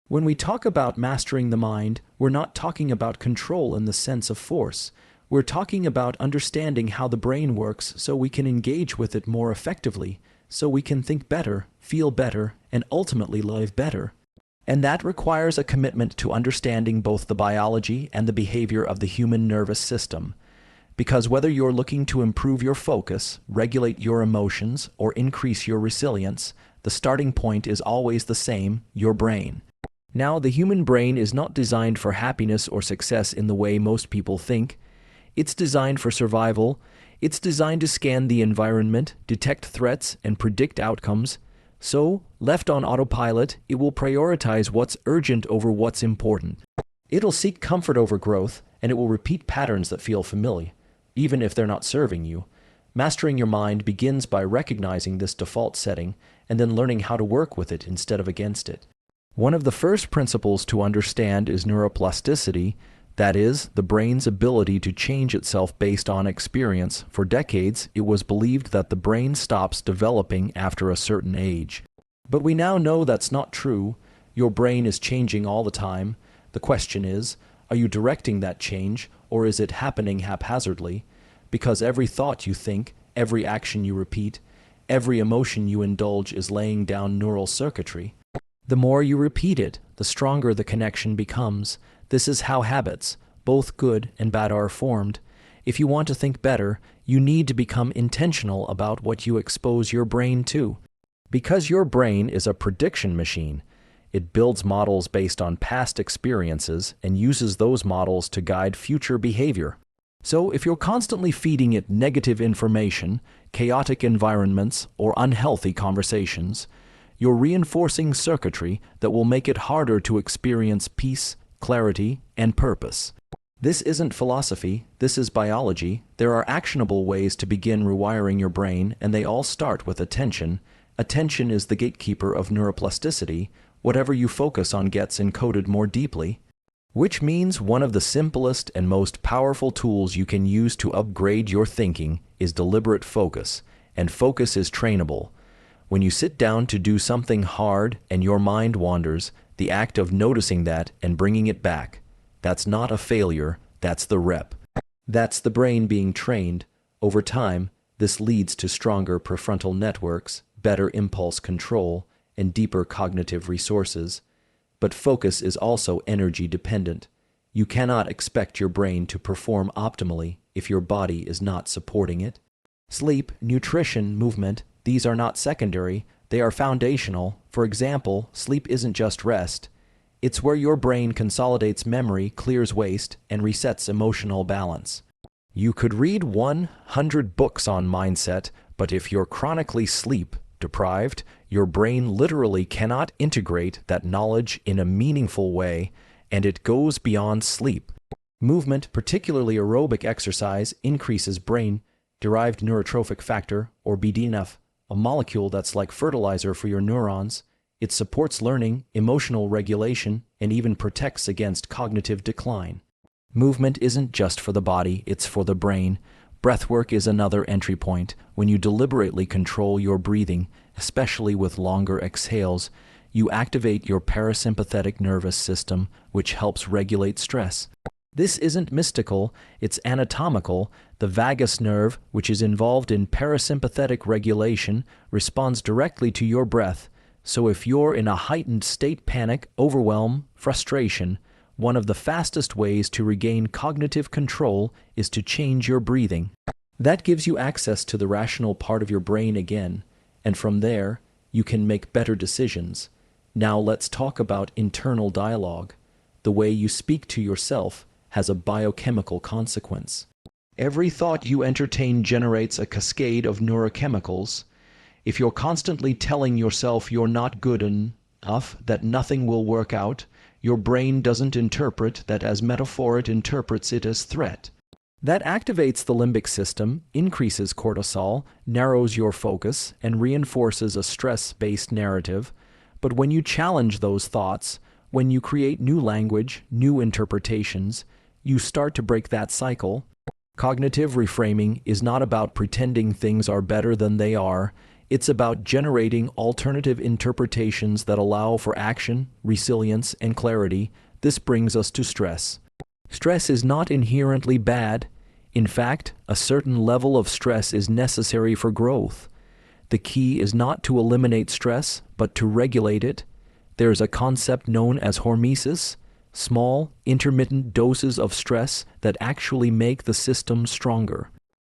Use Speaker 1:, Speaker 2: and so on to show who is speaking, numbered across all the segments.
Speaker 1: When we talk about mastering the mind, we're not talking about control in the sense of force. We're talking about understanding how the brain works so we can engage with it more effectively, so we can think better, feel better, and ultimately live better. And that requires a commitment to understanding both the biology and the behavior of the human nervous system. Because whether you're looking to improve your focus, regulate your emotions, or increase your resilience, the starting point is always the same: your brain. Now, the human brain is not designed for happiness or success in the way most people think. It's designed for survival. It's designed to scan the environment, detect threats, and predict outcomes. So, left on autopilot, it will prioritize what's urgent over what's important. It'll seek comfort over growth, and it will repeat patterns that feel familiar, even if they're not serving you. Mastering your mind begins by recognizing this default setting and then learning how to work with it instead of against it. One of the first principles to understand is neuroplasticity, that is, the brain's ability to change itself based on experience. For decades, it was believed that the brain stops developing after a certain age. But we now know that's not true. Your brain is changing all the time. The question is, are you directing that change, or is it happening haphazardly? Because every thought you think, every action you repeat, every emotion you indulge is laying down neural circuitry. The more you repeat it, the stronger the connection becomes. This is how habits, both good and bad, are formed. If you want to think better, you need to become intentional about what you expose your brain to. Because your brain is a prediction machine, it builds models based on past experiences and uses those models to guide future behavior. So if you're constantly feeding it negative information, chaotic environments, or unhealthy conversations, you're reinforcing circuitry that will make it harder to experience peace, clarity, and purpose. This isn't philosophy, this is biology. There are actionable ways to begin rewiring your brain, and they all start with attention. Attention is the gatekeeper of neuroplasticity. Whatever you focus on gets encoded more deeply. Which means one of the simplest and most powerful tools you can use to upgrade your thinking is deliberate focus, and focus is trainable. When you sit down to do something hard and your mind wanders, the act of noticing that and bringing it back, that's not a failure, that's the rep. That's the brain being trained. Over time, this leads to stronger prefrontal networks, better impulse control, and deeper cognitive resources. But focus is also energy dependent. You cannot expect your brain to perform optimally if your body is not supporting it. Sleep, nutrition, movement, these are not secondary, they are foundational. For example, sleep isn't just rest. It's where your brain consolidates memory, clears waste, and resets emotional balance. You could read 100 books on mindset, but if you're chronically sleep deprived, your brain literally cannot integrate that knowledge in a meaningful way, and it goes beyond sleep. Movement, particularly aerobic exercise, increases brain-derived neurotrophic factor, or BDNF, a molecule that's like fertilizer for your neurons. It supports learning, emotional regulation, and even protects against cognitive decline. Movement isn't just for the body, it's for the brain. Breathwork is another entry point. When you deliberately control your breathing, especially with longer exhales, you activate your parasympathetic nervous system, which helps regulate stress. This isn't mystical, it's anatomical. The vagus nerve, which is involved in parasympathetic regulation, responds directly to your breath. So if you're in a heightened state, panic, overwhelm, frustration, one of the fastest ways to regain cognitive control is to change your breathing. That gives you access to the rational part of your brain again, and from there, you can make better decisions. Now let's talk about internal dialogue. The way you speak to yourself has a biochemical consequence. Every thought you entertain generates a cascade of neurochemicals. If you're constantly telling yourself you're not good enough, that nothing will work out, your brain doesn't interpret that as metaphor, it interprets it as threat. That activates the limbic system, increases cortisol, narrows your focus, and reinforces a stress-based narrative. But when you challenge those thoughts, when you create new language, new interpretations, you start to break that cycle. Cognitive reframing is not about pretending things are better than they are. It's about generating alternative interpretations that allow for action, resilience, and clarity. This brings us to stress. Stress is not inherently bad. In fact, a certain level of stress is necessary for growth. The key is not to eliminate stress, but to regulate it. There's a concept known as hormesis, small, intermittent doses of stress that actually make the system stronger.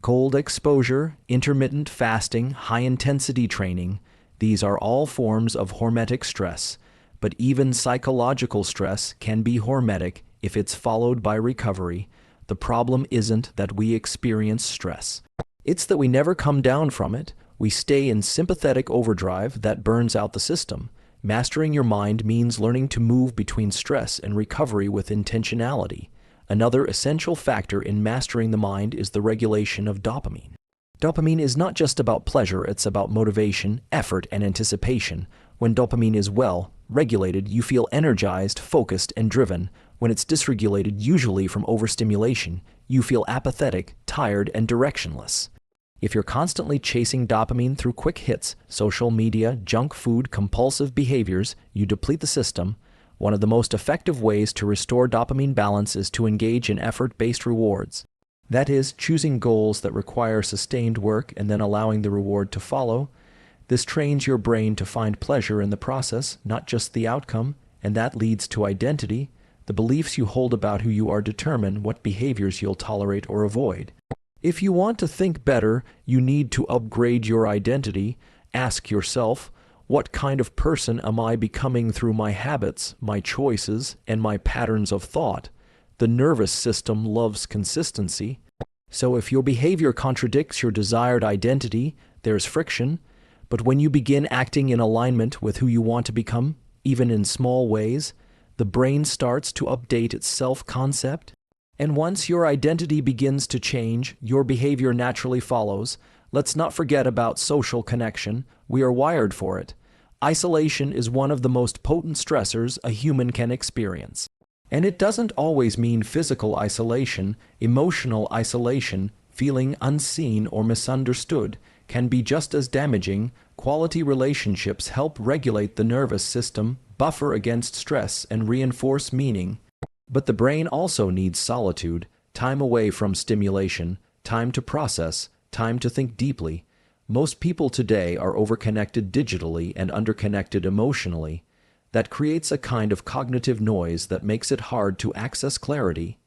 Speaker 1: Cold exposure, intermittent fasting, high-intensity training, these are all forms of hormetic stress. But even psychological stress can be hormetic if it's followed by recovery. The problem isn't that we experience stress. It's that we never come down from it. We stay in sympathetic overdrive that burns out the system. Mastering your mind means learning to move between stress and recovery with intentionality. Another essential factor in mastering the mind is the regulation of dopamine. Dopamine is not just about pleasure, it's about motivation, effort, and anticipation. When dopamine is well regulated, you feel energized, focused, and driven. When it's dysregulated, usually from overstimulation, you feel apathetic, tired, and directionless. If you're constantly chasing dopamine through quick hits, social media, junk food, compulsive behaviors, you deplete the system. One of the most effective ways to restore dopamine balance is to engage in effort-based rewards. That is, choosing goals that require sustained work and then allowing the reward to follow. This trains your brain to find pleasure in the process, not just the outcome, and that leads to identity. The beliefs you hold about who you are determine what behaviors you'll tolerate or avoid. If you want to think better, you need to upgrade your identity. Ask yourself, what kind of person am I becoming through my habits, my choices, and my patterns of thought? The nervous system loves consistency. So if your behavior contradicts your desired identity, there's friction. But when you begin acting in alignment with who you want to become, even in small ways, the brain starts to update its self-concept. And once your identity begins to change, your behavior naturally follows. Let's not forget about social connection. We are wired for it. Isolation is one of the most potent stressors a human can experience. And it doesn't always mean physical isolation. Emotional isolation, feeling unseen or misunderstood, can be just as damaging. Quality relationships help regulate the nervous system, buffer against stress, and reinforce meaning. But the brain also needs solitude, time away from stimulation, time to process, time to think deeply. Most people today are overconnected digitally and underconnected emotionally. That creates a kind of cognitive noise that makes it hard to access clarity.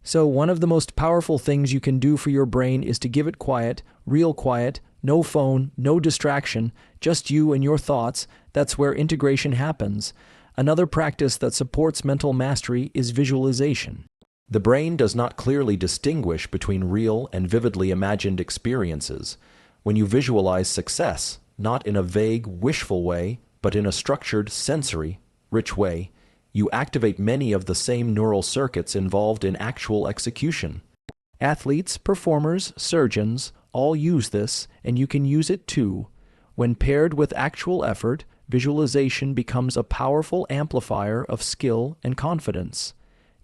Speaker 1: So one of the most powerful things you can do for your brain is to give it quiet, real quiet, no phone, no distraction, just you and your thoughts. That's where integration happens. Another practice that supports mental mastery is visualization. The brain does not clearly distinguish between real and vividly imagined experiences. When you visualize success, not in a vague, wishful way, but in a structured, sensory, rich way, you activate many of the same neural circuits involved in actual execution. Athletes, performers, surgeons all use this, and you can use it too. When paired with actual effort, visualization becomes a powerful amplifier of skill and confidence.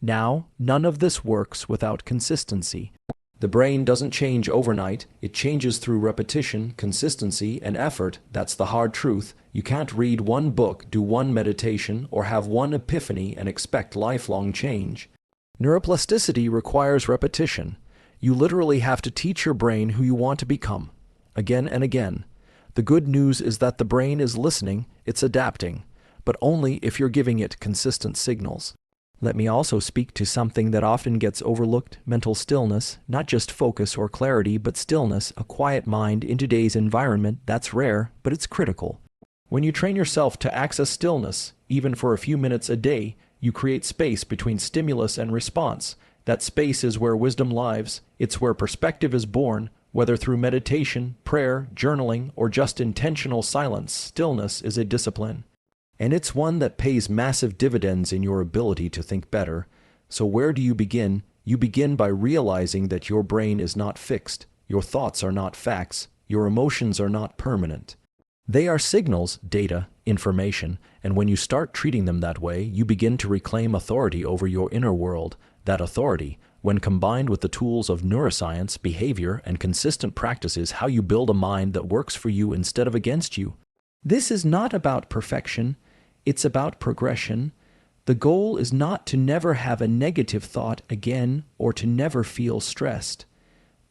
Speaker 1: Now, none of this works without consistency. The brain doesn't change overnight. It changes through repetition, consistency, and effort. That's the hard truth. You can't read one book, do one meditation, or have one epiphany and expect lifelong change. Neuroplasticity requires repetition. You literally have to teach your brain who you want to become, again and again. The good news is that the brain is listening, it's adapting, but only if you're giving it consistent signals. Let me also speak to something that often gets overlooked: mental stillness, not just focus or clarity, but stillness, a quiet mind in today's environment. That's rare, but it's critical. When you train yourself to access stillness, even for a few minutes a day, you create space between stimulus and response. That space is where wisdom lives. It's where perspective is born. Whether through meditation, prayer, journaling, or just intentional silence, stillness is a discipline. And it's one that pays massive dividends in your ability to think better. So where do you begin? You begin by realizing that your brain is not fixed, your thoughts are not facts, your emotions are not permanent. They are signals, data, information, and when you start treating them that way, you begin to reclaim authority over your inner world. That authority, when combined with the tools of neuroscience, behavior, and consistent practice, is how you build a mind that works for you instead of against you. This is not about perfection, it's about progression. The goal is not to never have a negative thought again or to never feel stressed.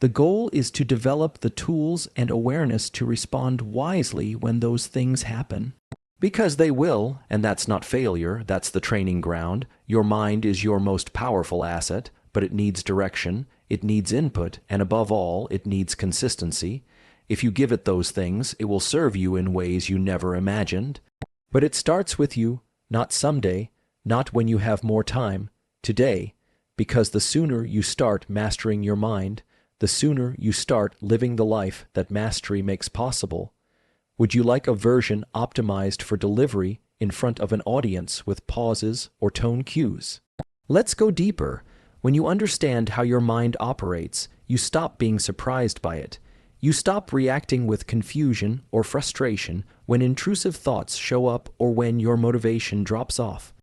Speaker 1: The goal is to develop the tools and awareness to respond wisely when those things happen. Because they will, and that's not failure, that's the training ground. Your mind is your most powerful asset, but it needs direction, it needs input, and above all, it needs consistency. If you give it those things, it will serve you in ways you never imagined. But it starts with you, not someday, not when you have more time, today, because the sooner you start mastering your mind, the sooner you start living the life that mastery makes possible. Would you like a version optimized for delivery in front of an audience with pauses or tone cues? Let's go deeper. When you understand how your mind operates, you stop being surprised by it. You stop reacting with confusion or frustration when intrusive thoughts show up or when your motivation drops off.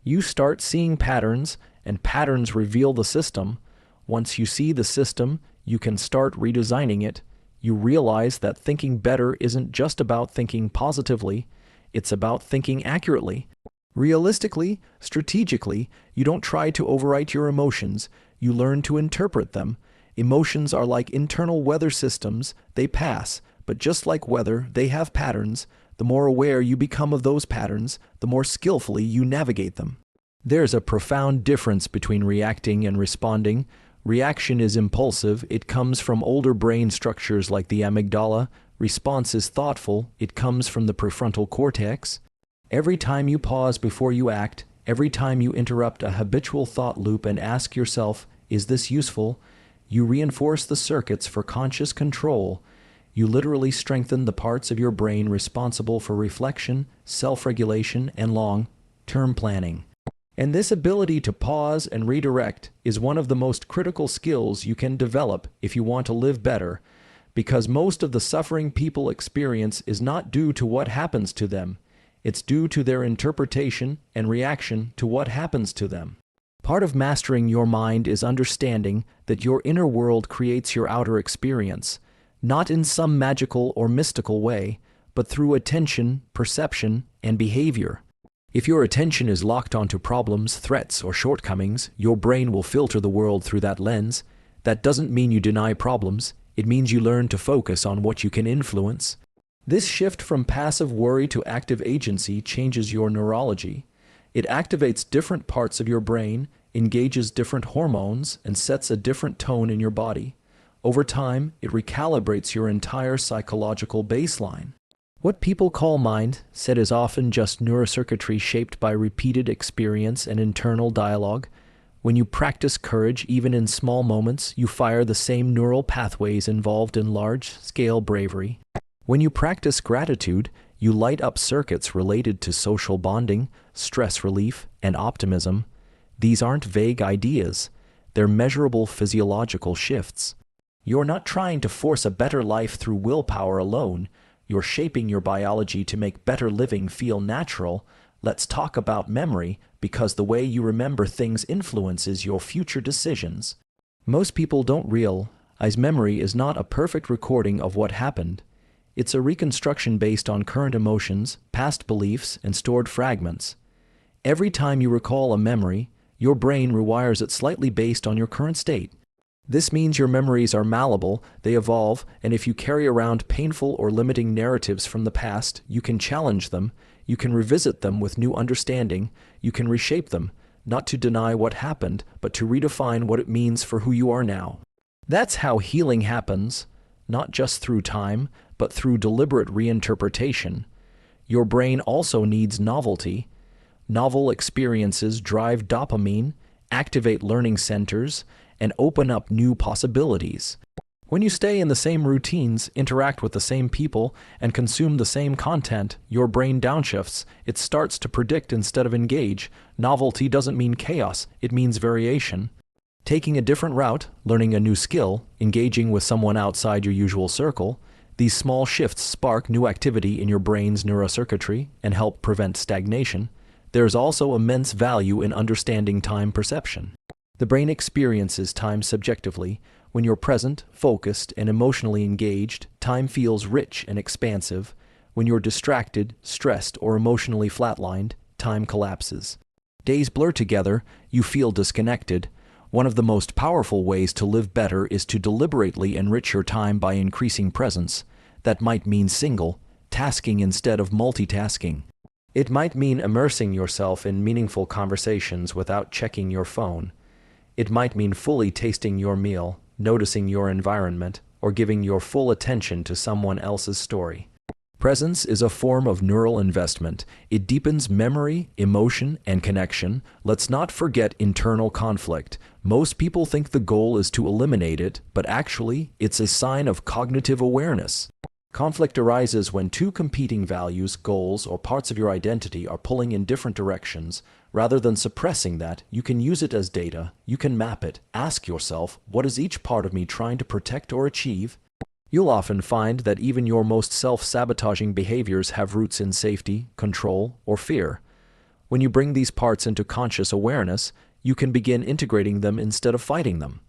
Speaker 1: You start seeing patterns, and patterns reveal the system. Once you see the system, you can start redesigning it. You realize that thinking better isn't just about thinking positively, it's about thinking accurately. Realistically, strategically, you don't try to overwrite your emotions, you learn to interpret them. Emotions are like internal weather systems, they pass, but just like weather, they have patterns. The more aware you become of those patterns, the more skillfully you navigate them. There's a profound difference between reacting and responding. Reaction is impulsive, it comes from older brain structures like the amygdala. Response is thoughtful, it comes from the prefrontal cortex. Every time you pause before you act, every time you interrupt a habitual thought loop and ask yourself, is this useful? You reinforce the circuits for conscious control. You literally strengthen the parts of your brain responsible for reflection, self-regulation, and long-term planning. And this ability to pause and redirect is one of the most critical skills you can develop if you want to live better, because most of the suffering people experience is not due to what happens to them. It's due to their interpretation and reaction to what happens to them. Part of mastering your mind is understanding that your inner world creates your outer experience, not in some magical or mystical way, but through attention, perception, and behavior. If your attention is locked onto problems, threats, or shortcomings, your brain will filter the world through that lens. That doesn't mean you deny problems. It means you learn to focus on what you can influence. This shift from passive worry to active agency changes your neurology. It activates different parts of your brain, engages different hormones, and sets a different tone in your body. Over time, it recalibrates your entire psychological baseline. What people call mindset is often just neurocircuitry shaped by repeated experience and internal dialogue. When you practice courage, even in small moments, you fire the same neural pathways involved in large-scale bravery. When you practice gratitude, you light up circuits related to social bonding, stress relief, and optimism. These aren't vague ideas. They're measurable physiological shifts. You're not trying to force a better life through willpower alone. You're shaping your biology to make better living feel natural. Let's talk about memory, because the way you remember things influences your future decisions. Most people don't realize memory is not a perfect recording of what happened. It's a reconstruction based on current emotions, past beliefs, and stored fragments. Every time you recall a memory, your brain rewires it slightly based on your current state. This means your memories are malleable, they evolve, and if you carry around painful or limiting narratives from the past, you can challenge them, you can revisit them with new understanding, you can reshape them, not to deny what happened, but to redefine what it means for who you are now. That's how healing happens, not just through time, but through deliberate reinterpretation. Your brain also needs novelty. Novel experiences drive dopamine, activate learning centers, and open up new possibilities. When you stay in the same routines, interact with the same people, and consume the same content, your brain downshifts. It starts to predict instead of engage. Novelty doesn't mean chaos, it means variation. Taking a different route, learning a new skill, engaging with someone outside your usual circle, These small shifts spark new activity in your brain's neurocircuitry and help prevent stagnation. There is also immense value in understanding time perception. The brain experiences time subjectively. When you're present, focused, and emotionally engaged, time feels rich and expansive. When you're distracted, stressed, or emotionally flatlined, time collapses. Days blur together, you feel disconnected. One of the most powerful ways to live better is to deliberately enrich your time by increasing presence. That might mean tasking instead of multitasking. It might mean immersing yourself in meaningful conversations without checking your phone. It might mean fully tasting your meal, noticing your environment, or giving your full attention to someone else's story. Presence is a form of neural investment. It deepens memory, emotion, and connection. Let's not forget internal conflict. Most people think the goal is to eliminate it, but actually, it's a sign of cognitive awareness. Conflict arises when two competing values, goals, or parts of your identity are pulling in different directions. Rather than suppressing that, you can use it as data. You can map it. Ask yourself, what is each part of me trying to protect or achieve? You'll often find that even your most self-sabotaging behaviors have roots in safety, control, or fear. When you bring these parts into conscious awareness, you can begin integrating them instead of fighting them.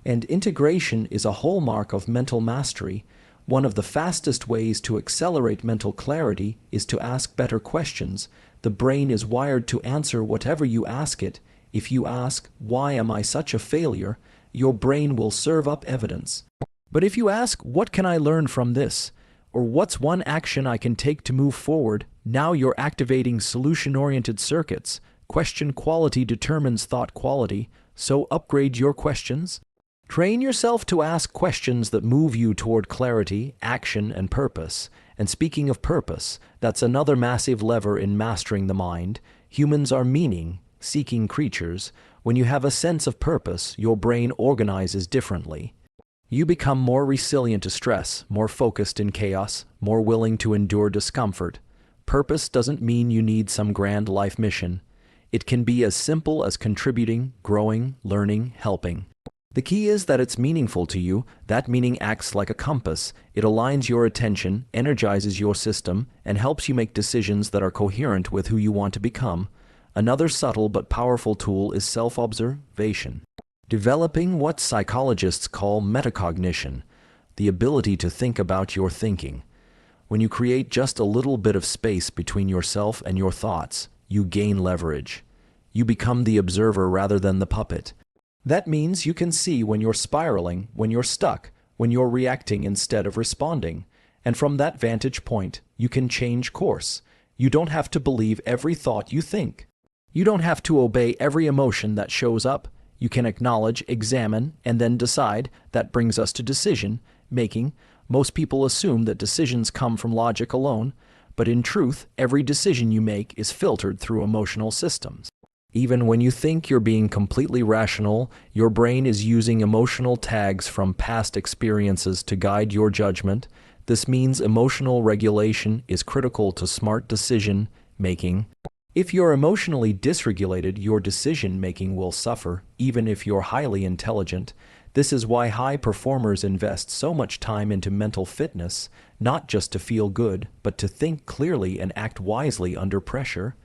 Speaker 1: And integration is a hallmark of mental mastery. One of the fastest ways to accelerate mental clarity is to ask better questions. The brain is wired to answer whatever you ask it. If you ask, "Why am I such a failure?" your brain will serve up evidence. But if you ask, "What can I learn from this?" or "What's one action I can take to move forward?" now you're activating solution-oriented circuits. Question quality determines thought quality, so upgrade your questions. Train yourself to ask questions that move you toward clarity, action, and purpose. And speaking of purpose, that's another massive lever in mastering the mind. Humans are meaning-seeking creatures. When you have a sense of purpose, your brain organizes differently. You become more resilient to stress, more focused in chaos, more willing to endure discomfort. Purpose doesn't mean you need some grand life mission. It can be as simple as contributing, growing, learning, helping. The key is that it's meaningful to you. That meaning acts like a compass. It aligns your attention, energizes your system, and helps you make decisions that are coherent with who you want to become. Another subtle but powerful tool is self-observation. Developing what psychologists call metacognition, the ability to think about your thinking. When you create just a little bit of space between yourself and your thoughts, you gain leverage. You become the observer rather than the puppet. That means you can see when you're spiraling, when you're stuck, when you're reacting instead of responding. And from that vantage point, you can change course. You don't have to believe every thought you think. You don't have to obey every emotion that shows up. You can acknowledge, examine, and then decide. That brings us to decision making. Most people assume that decisions come from logic alone, but in truth, every decision you make is filtered through emotional systems. Even when you think you're being completely rational, your brain is using emotional tags from past experiences to guide your judgment. This means emotional regulation is critical to smart decision making. If you're emotionally dysregulated, your decision making will suffer, even if you're highly intelligent. This is why high performers invest so much time into mental fitness, not just to feel good, but to think clearly and act wisely under pressure.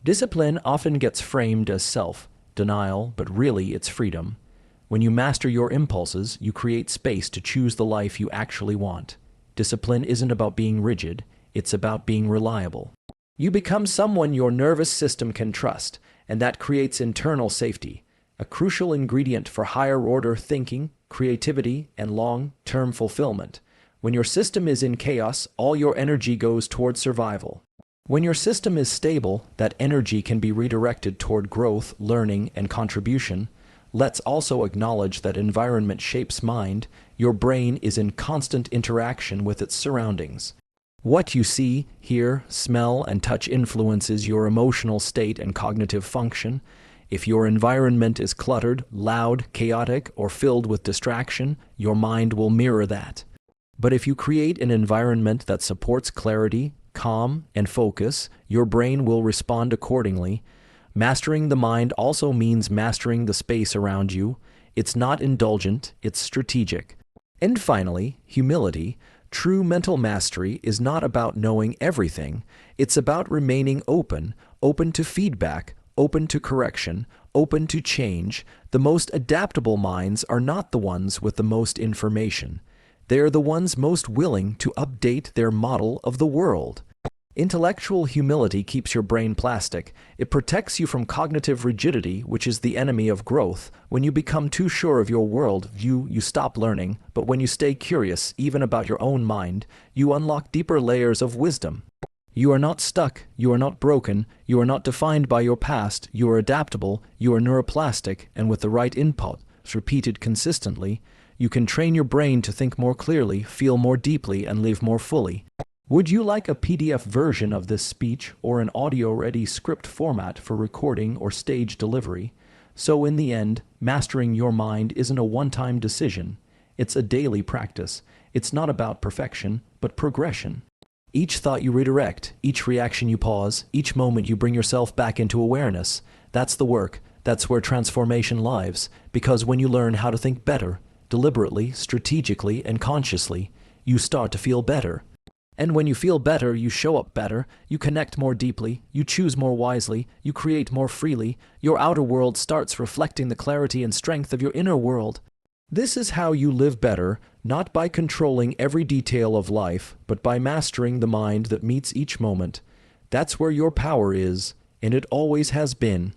Speaker 1: Discipline often gets framed as self-denial, but really it's freedom. When you master your impulses, you create space to choose the life you actually want. Discipline isn't about being rigid, it's about being reliable. You become someone your nervous system can trust, and that creates internal safety, a crucial ingredient for higher-order thinking, creativity, and long-term fulfillment. When your system is in chaos, all your energy goes toward survival. When your system is stable, that energy can be redirected toward growth, learning, and contribution. Let's also acknowledge that environment shapes mind. Your brain is in constant interaction with its surroundings. What you see, hear, smell, and touch influences your emotional state and cognitive function. If your environment is cluttered, loud, chaotic, or filled with distraction, your mind will mirror that. But if you create an environment that supports clarity, calm, and focus, your brain will respond accordingly. Mastering the mind also means mastering the space around you. It's not indulgent, it's strategic. And finally, humility. True mental mastery is not about knowing everything. It's about remaining open, open to feedback, open to correction, open to change. The most adaptable minds are not the ones with the most information. They are the ones most willing to update their model of the world. Intellectual humility keeps your brain plastic. It protects you from cognitive rigidity, which is the enemy of growth. When you become too sure of your world view, you stop learning. But when you stay curious, even about your own mind, you unlock deeper layers of wisdom. You are not stuck, you are not broken, you are not defined by your past, you are adaptable, you are neuroplastic, and with the right input, repeated consistently, you can train your brain to think more clearly, feel more deeply, and live more fully. Would you like a PDF version of this speech or an audio-ready script format for recording or stage delivery? So in the end, mastering your mind isn't a one-time decision. It's a daily practice. It's not about perfection, but progression. Each thought you redirect, each reaction you pause, each moment you bring yourself back into awareness. That's the work. That's where transformation lives. Because when you learn how to think better, deliberately, strategically, and consciously, you start to feel better. And when you feel better, you show up better, you connect more deeply, you choose more wisely, you create more freely, your outer world starts reflecting the clarity and strength of your inner world. This is how you live better, not by controlling every detail of life, but by mastering the mind that meets each moment. That's where your power is, and it always has been.